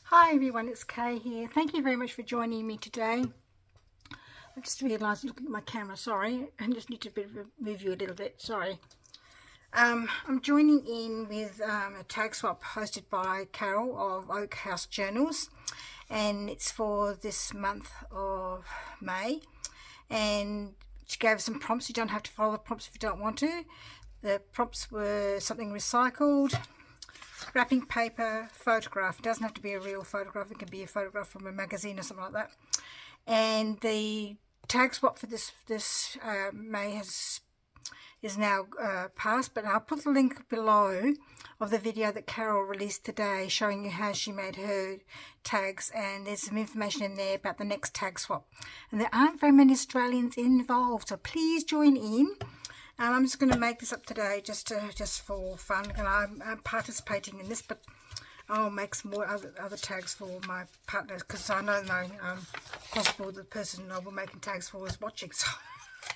Hi everyone, it's Kay here. Thank you very much for joining me today. I just realised looking at my camera, sorry. I just need to move you a little bit, sorry. I'm joining in with a tag swap hosted by Carol of Oak House Journals, and it's for this month of May. And she gave us some prompts. You don't have to follow the prompts if you don't want to. The prompts were something recycled, wrapping paper, photograph. It doesn't have to be a real photograph. It can be a photograph from a magazine or something like that. And the tag swap for this May is now passed, but I'll put the link below of the video that Carol released today showing you how she made her tags, and there's some information in there about the next tag swap. And there aren't very many Australians involved, so please join in. I'm just going to make this up today just for fun, and I'm participating in this, but I'll make some more other tags for my partners, because I know possible the person I will making tags for is watching, so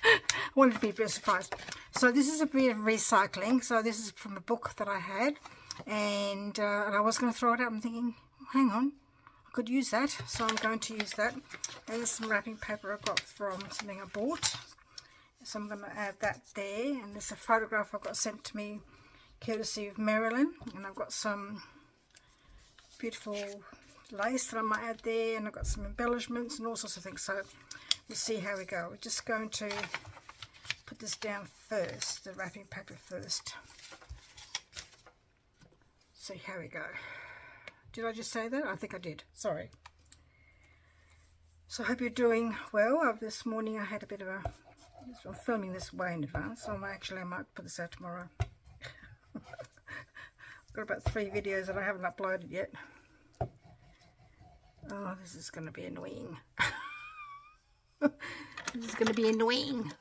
I wanted to be a bit surprised. So this is a bit of recycling. So this is from a book that I had, and I was going to throw it out. I'm thinking, hang on, I could use that, so I'm going to use that. And there's some wrapping paper I got from something I bought. So I'm going to add that there, and there's a photograph I got sent to me courtesy of Marilyn, and I've got some beautiful lace that I might add there, and I've got some embellishments and all sorts of things. So we'll see how we go. We're just going to put this down first, the wrapping paper first. See how we go. Did I just say that? I think I did. Sorry. So I hope you're doing well. This morning I had a bit of a... I'm filming this way in advance, so I might put this out tomorrow. I've got about 3 videos that I haven't uploaded yet. Oh, this is going to be annoying. This is going to be annoying.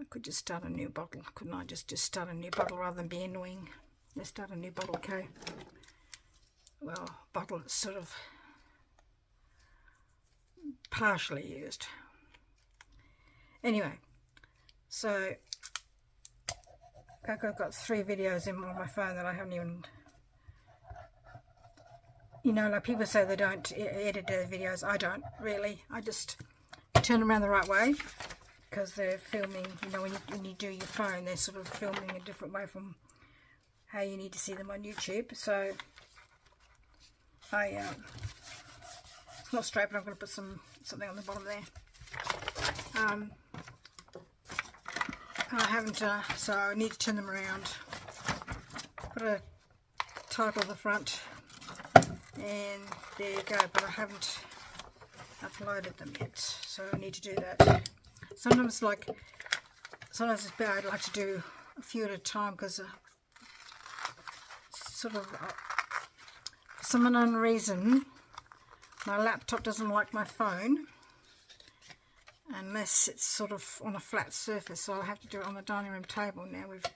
I could just start a new bottle, couldn't I? Just start a new bottle rather than be annoying. Let's start a new bottle, okay? Well, bottle is sort of partially used. Anyway, so I've got 3 videos in on my phone that I haven't even, like people say they don't edit their videos. I don't really. I just turn them around the right way, because they're filming, when you do your phone, they're sort of filming a different way from how you need to see them on YouTube. So it's not straight, but I'm going to put something on the bottom there. I haven't, so I need to turn them around, put a title at the front, and there you go, but I haven't uploaded them yet, so I need to do that. Sometimes it's better, I'd like to do a few at a time, because sort of, for some unknown reason, my laptop doesn't like my phone, unless it's sort of on a flat surface, so I'll have to do it on the dining room table. Now we've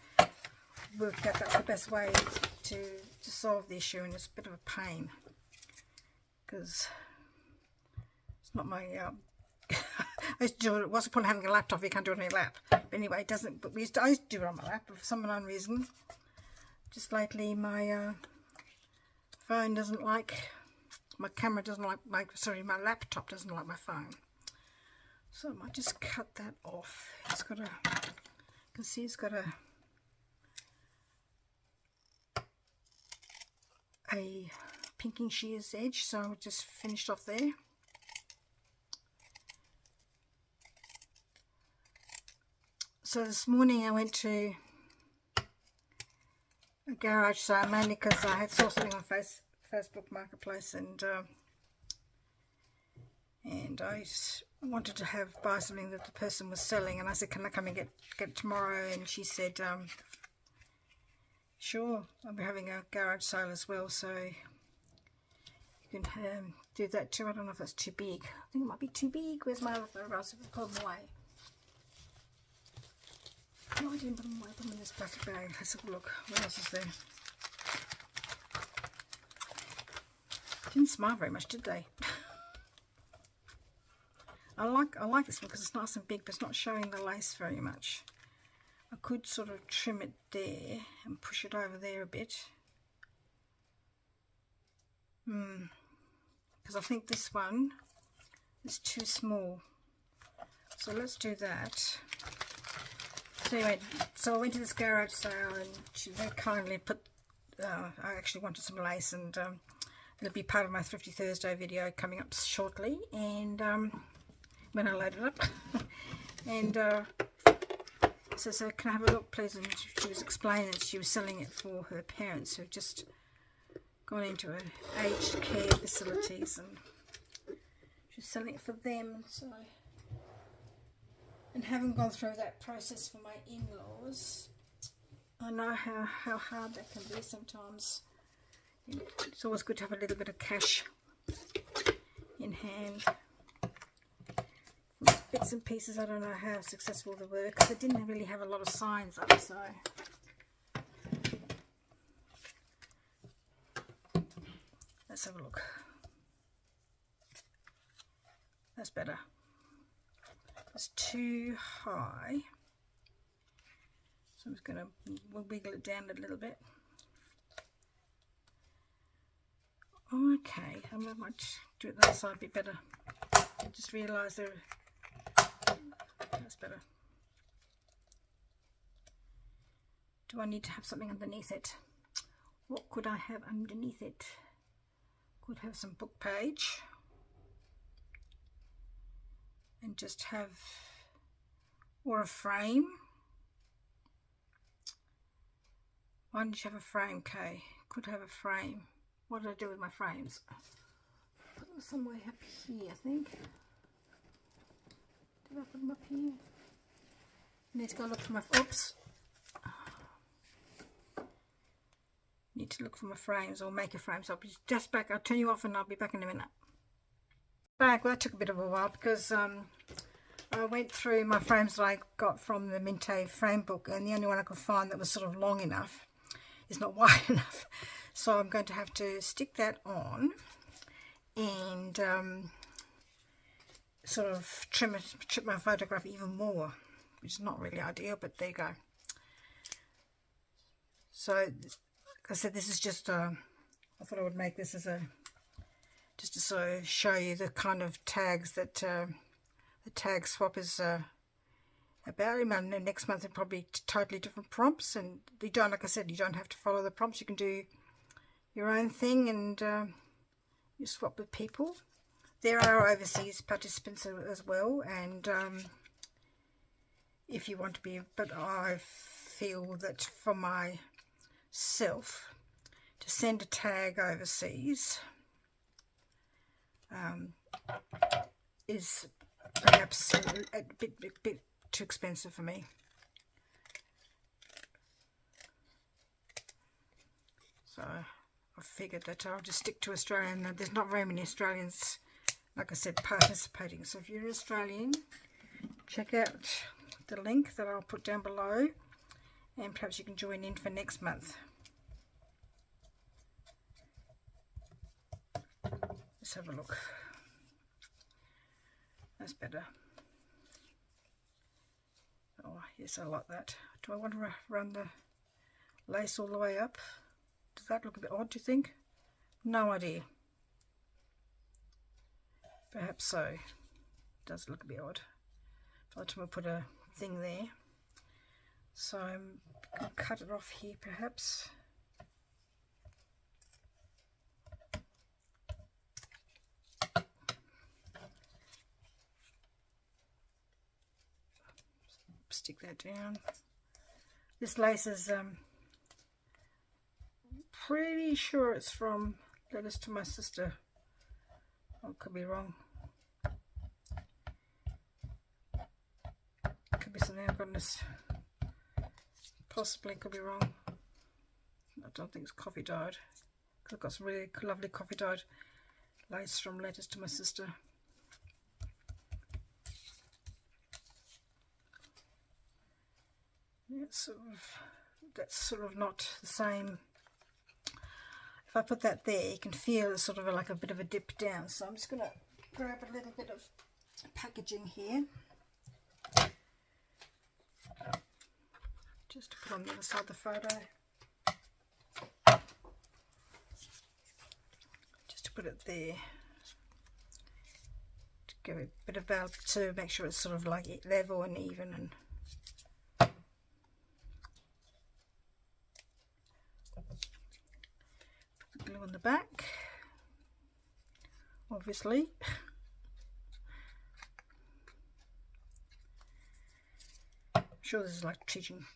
worked out that's the best way to solve the issue, and it's a bit of a pain, because it's not my I used to do it. What's the point of having a laptop if you can't do it on your lap? But anyway, it doesn't. But I used to do it on my lap, but for some unknown reason, just lately my phone doesn't like, my camera doesn't like, my laptop doesn't like my phone. So I might just cut that off. It's got a, you can see it's got a pinking shears edge, so I'll just finished off there. So this morning I went to a garage sale, mainly because I had saw something on Facebook Marketplace, and I wanted to buy something that the person was selling, and I said, can I come and get it tomorrow? And she said, sure, I'll be having a garage sale as well, so you can do that too. I don't know if that's too big. I think it might be too big. Where's my other photographs? I've put them away. No, I didn't put them away. Put them in this plastic bag. Let's have a look. What else is there? Didn't smile very much, did they? I like this one because it's nice and big, but it's not showing the lace very much. I could sort of trim it there and push it over there a bit. because I think this one is too small. So let's do that. So anyway, so I went to this garage sale and she very kindly put, I actually wanted some lace, and it'll be part of my Thrifty Thursday video coming up shortly, and when I load it up. And so can I have a look please? And she was explaining that she was selling it for her parents who just gone into aged care facilities, and she's selling it for them. So, and having gone through that process for my in-laws, I know how hard that can be sometimes. It's always good to have a little bit of cash in hand. Bits and pieces. I don't know how successful they were because they didn't really have a lot of signs up, so let's have a look. That's better. It's too high, so I'm just going to wiggle it down a little bit. Okay, I might do it that side a bit better. I just realised that's better. Do I need to have something underneath it? What could I have underneath it? Could have some book page. And just have, or a frame. Why did you have a frame, Kay? Could have a frame. What did I do with my frames? Put them somewhere up here, I think. Did I put them up here? Need to go look for my, oops. Need to look for my frames or make a frame. So I'll be just back. I'll turn you off and I'll be back in a minute. Back, well, that took a bit of a while because I went through my frames that I got from the Minte frame book, and the only one I could find that was sort of long enough is not wide enough. So I'm going to have to stick that on and sort of trim my photograph even more, which is not really ideal, but there you go. So like I said, this is just I thought I would make this as a just to sort of show you the kind of tags that the tag swap is about. Next month it'll probably totally different prompts, and you don't, like I said, you don't have to follow the prompts. You can do your own thing, and you swap with people. There are overseas participants as well, and if you want to be, but I feel that for myself to send a tag overseas is perhaps a bit too expensive for me. So I figured that I'll just stick to Australian. There's not very many Australians, like I said, participating. So if you're Australian, check out the link that I'll put down below, and perhaps you can join in for next month. Let's have a look. That's better. Oh yes, I like that. Do I want to run the lace all the way up? Does that look a bit odd, do you think? No idea. Perhaps so. It does look a bit odd. By the time I put a thing there. So I'm going to cut it off here perhaps. Stick that down. This lace is pretty sure it's from Letters to My Sister. I could be wrong. Could be something I've got in this. Possibly could be wrong. I don't think it's coffee dyed. I've got some really lovely coffee dyed lace from Letters to My Sister. That's sort of not the same. If I put that there, you can feel it's sort of like a bit of a dip down. So I'm just going to grab a little bit of packaging here, just to put on the other side of the photo, just put it there to give it a bit of balance, to make sure it's sort of like level and even. And put the glue on the back, obviously. I'm sure this is like teaching,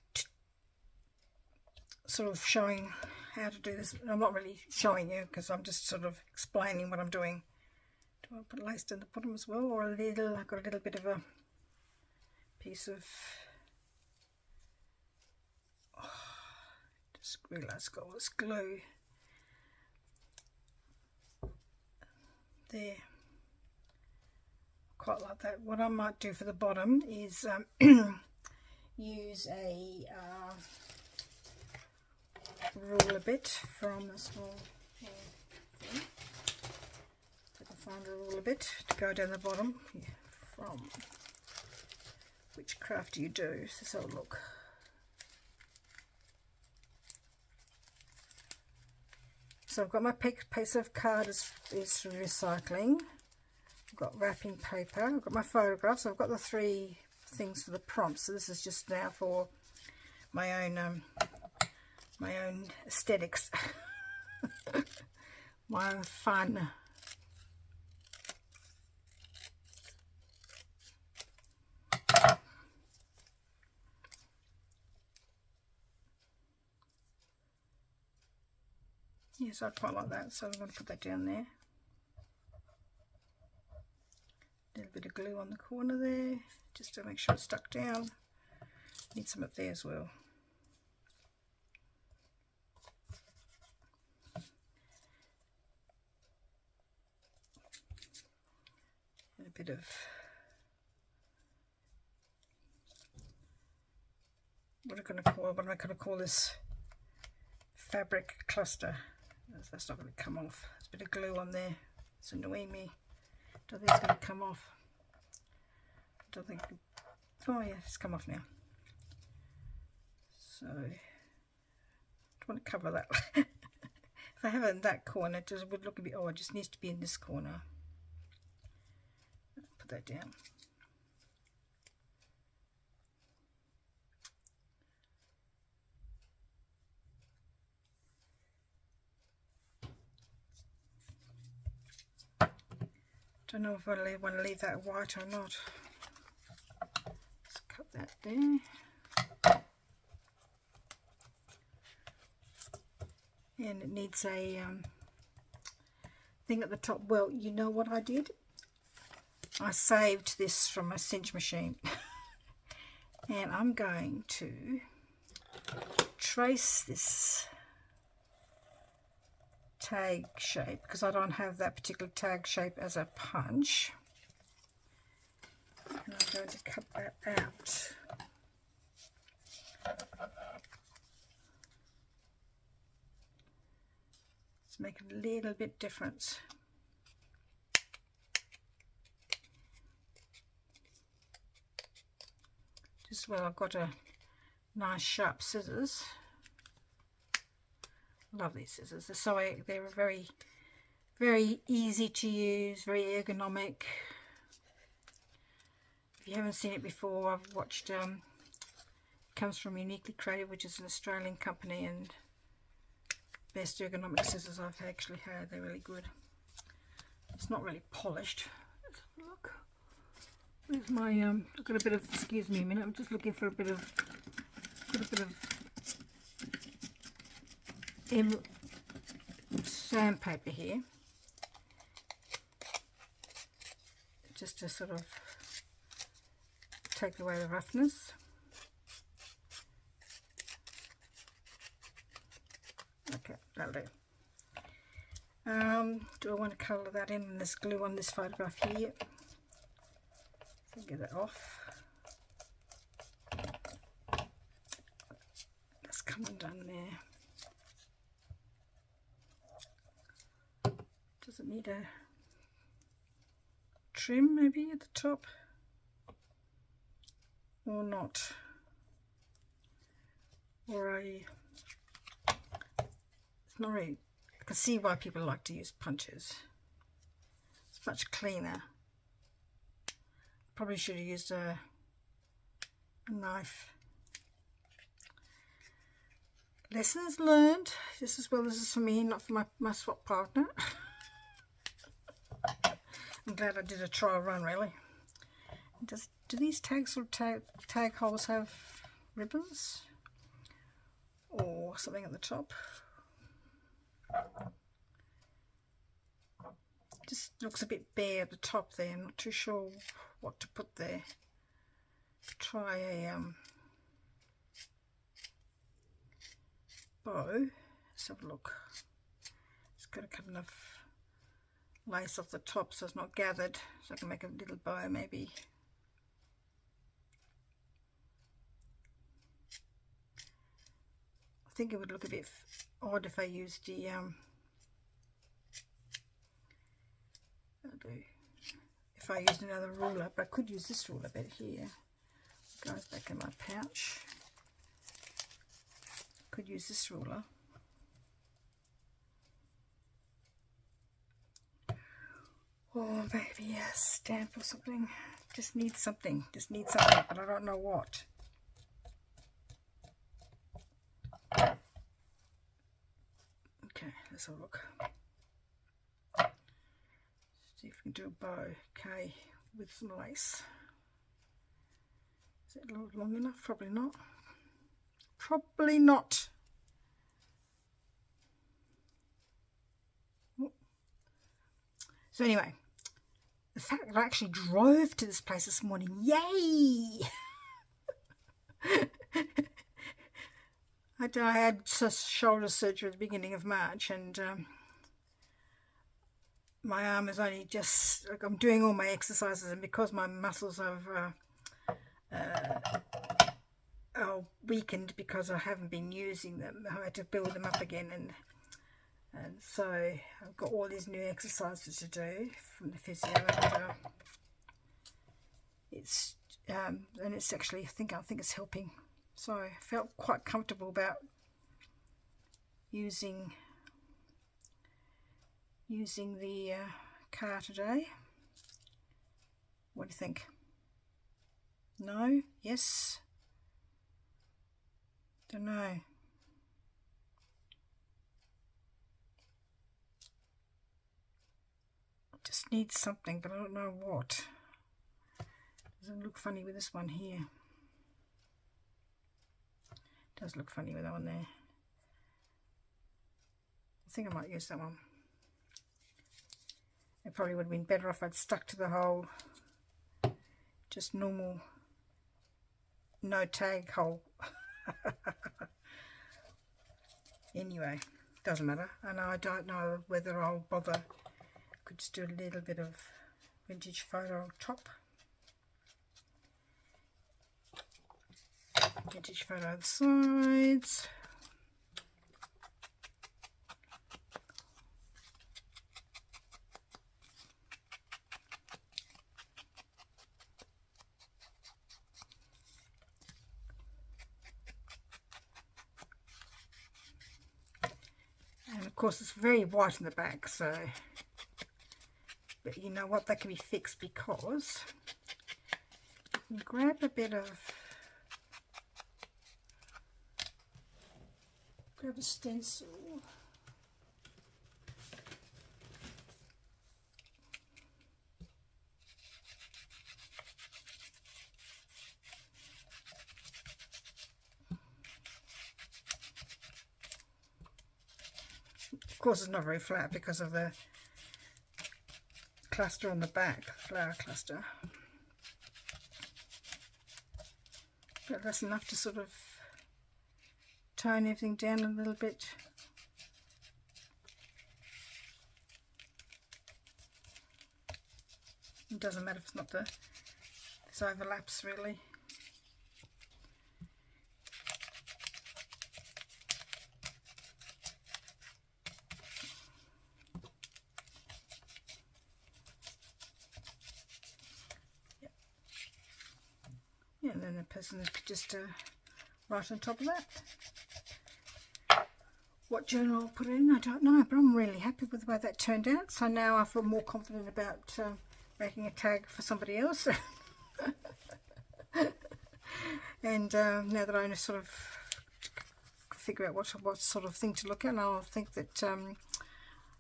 sort of showing how to do this. I'm not really showing you because I'm just sort of explaining what I'm doing. Do I put lace in the bottom as well, or a little? I've got a little bit of a piece of, just realised I've got all this glue there. Quite like that. What I might do for the bottom is use a ruler bit from the small thing. If I can find a ruler bit to go down the bottom. Yeah, from which craft do you do? So look. So I've got my piece of card is recycling. I've got wrapping paper. I've got my photographs. I've got the 3 things for the prompts. So this is just now for my own aesthetics, my own fun. Yes, I quite like that, so I'm going to put that down there. A little bit of glue on the corner there, just to make sure it's stuck down. Need some up there as well. And a bit of what am I going to call this? Fabric cluster. That's not going to come off. There's a bit of glue on there. It's annoying me. Don't think it's going to come off. Don't think. Oh yeah, it's come off now. So I want to cover that. If I have it in that corner, it just would look a bit. Oh, it just needs to be in this corner. Put that down. Don't know if I want to leave that white or not. Let's cut that there. And it needs a thing at the top. Well, you know what I did? I saved this from my cinch machine. And I'm going to trace this tag shape, because I don't have that particular tag shape as a punch, and I'm going to cut that out. Let's make it a little bit different. Just where I've got a nice sharp scissors. Love these scissors. They're very, very easy to use, very ergonomic. If you haven't seen it before, I've watched. It comes from Uniquely Creative, which is an Australian company, and best ergonomic scissors I've actually had. They're really good. It's not really polished. Let's have a look. Where's my I've got a bit of. Excuse me a minute. I'm just looking for a bit of. Sandpaper here, just to sort of take away the roughness. Okay, that'll do. Do I want to colour that in? And there's glue on this photograph here. So get that off. That's come undone there. Does it need a trim maybe at the top or not? Or it's not really. I can see why people like to use punches. It's much cleaner. Probably should have used a knife. Lessons learned. This is, well, this is for me, not for my swap partner. I'm glad I did a trial run, really. Do these tags or tag holes have ribbons or something at the top? Just looks a bit bare at the top there. I'm not too sure what to put there. Try a bow. Let's have a look. It's got to cut enough lace off the top so it's not gathered, so I can make a little bow maybe. I think it would look a bit odd if I used the if I used another ruler, but I could use this ruler bit here. It goes back in my pouch. Could use this ruler. Or maybe a stamp or something. Just need something, but I don't know what. Okay, let's have a look. See if we can do a bow, okay, with some lace. Is it a little long enough? Probably not. Probably not. So anyway, the fact that I actually drove to this place this morning, yay! I had shoulder surgery at the beginning of March, and my arm is only just, like, I'm doing all my exercises, and because my muscles have are weakened because I haven't been using them, I had to build them up again, and so I've got all these new exercises to do from the physio, and it's actually, I think it's helping. So I felt quite comfortable about using the car today. What do you think? No? Yes? Don't know. Just need something, but I don't know what. Doesn't look funny with this one here. Does look funny with that one there. I think I might use that one. It probably would have been better if I'd stuck to the hole, just normal, no tag hole. Anyway, doesn't matter. And I don't know whether I'll bother. Could just do a little bit of vintage photo top. Vintage photo on the sides. And of course it's very white in the back, so, but you know what, that can be fixed because you grab a bit of, grab a stencil, of course it's not very flat because of the cluster on the back, flower cluster, but that's enough to sort of tone everything down a little bit. It doesn't matter if it's not this overlaps really. Yeah, and then the person could just right on top of that. what journal I'll put it in, I don't know, but I'm really happy with the way that turned out. So now I feel more confident about making a tag for somebody else. And now that I sort of figure out what sort of thing to look at, and I'll think that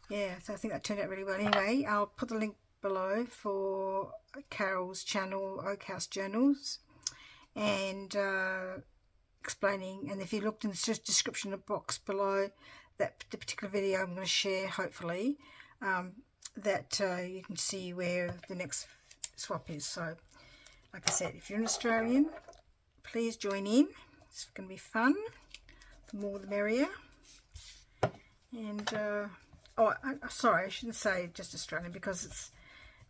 yeah, so I think that turned out really well. Anyway, I'll put the link below for Carol's channel, Oak House Journals, and explaining, and if you looked in the description box below that the particular video I'm going to share, hopefully, that you can see where the next swap is. So like I said, if you're an Australian, please join in. It's going to be fun. The more the merrier. And sorry, I shouldn't say just Australian, because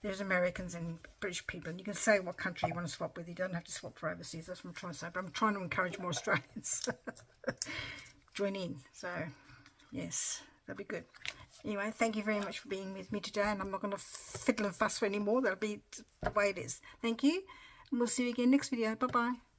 there's Americans and British people, and you can say what country you want to swap with. You don't have to swap for overseas. That's what I'm trying to say. But I'm trying to encourage more Australians join in. So yes, that'd be good. Anyway, thank you very much for being with me today, and I'm not going to fiddle and fuss for any more. That'll be the way it is. Thank you, and we'll see you again next video. Bye bye.